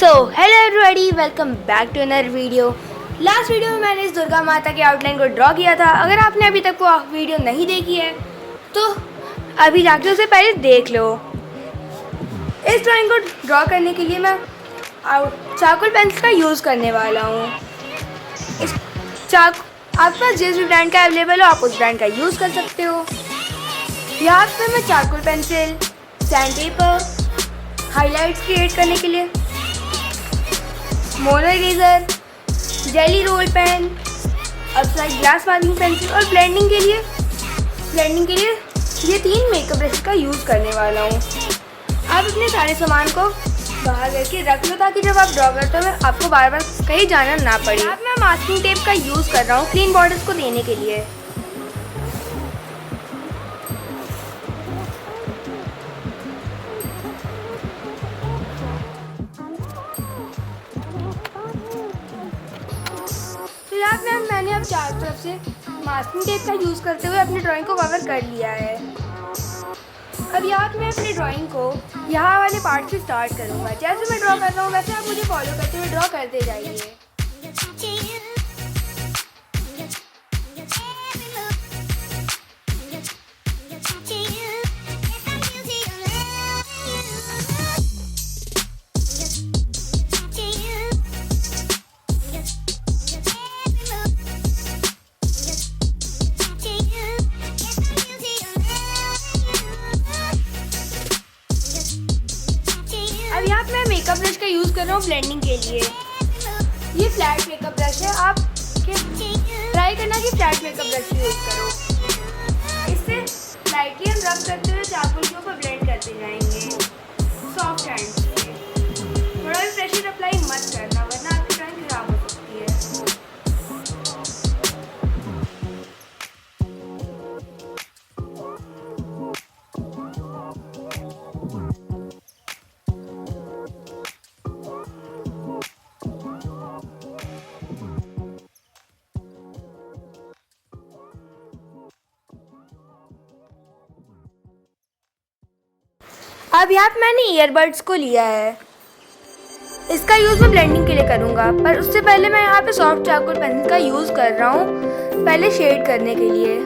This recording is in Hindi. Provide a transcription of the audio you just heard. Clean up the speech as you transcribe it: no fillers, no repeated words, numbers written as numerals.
So hello everybody, welcome back to another video. Last video में मैंने इस दुर्गा माता के आउटलाइन को ड्रॉ किया था। अगर आपने अभी तक वो वीडियो नहीं देखी है तो अभी जाके उसे पहले देख लो। इस ड्राइंग को ड्रॉ करने के लिए मैं चारकोल पेंसिल का यूज़ करने वाला हूँ। इस आपके पास जिस भी ब्रांड का अवेलेबल हो आप उस ब्रांड का यूज़ कर सकते हो। यहाँ पर मैं charcoal pencil, sandpaper, highlights create करने के लिए mono eraser, Gelly Roll pen, upside glass marking pencil और ब्लेंडिंग के लिए ये 3 मेकअप ब्रश का यूज़ करने वाला हूँ। आप अपने सारे सामान को बाहर करके रख लो ताकि जब आप ड्रॉ करते हो आपको बार बार कहीं जाना ना पड़े। अब मैं मास्किंग टेप का यूज़ कर रहा हूँ क्लीन बॉर्डर्स को देने के लिए। मैंने अब चारों तरफ से मास्किंग टेप का यूज़ करते हुए अपनी ड्राइंग को कवर कर लिया है। अब यहाँ मैं अपनी ड्राइंग को यहाँ वाले पार्ट से स्टार्ट करूँगा। जैसे मैं ड्रॉ कर रहा हूँ वैसे आप मुझे फॉलो करते हुए ड्रॉ करते जाइए। अब यहाँ मैं मेकअप ब्रश का यूज़ कर रहा हूँ ब्लेंडिंग के लिए। ये फ्लैट मेकअप ब्रश है, आप ट्राई करना कि फ्लैट मेकअप ब्रश यूज़ करो। इससे लाइटली हम रब करते हुए चारकोल के ऊपर ब्लेंड करते जाएंगे सॉफ्ट हैंड से। थोड़ा भी प्रेशर अप्लाई मत करना वरना आपकी ड्राइंग खराब हो सकती है। अब यहाँ पे मैंने ईयरबड्स को लिया है। इसका यूज़ मैं ब्लेंडिंग के लिए करूँगा, पर उससे पहले मैं यहाँ पे सॉफ्ट चारकोल पेंसिल का यूज़ कर रहा हूँ पहले शेड करने के लिए।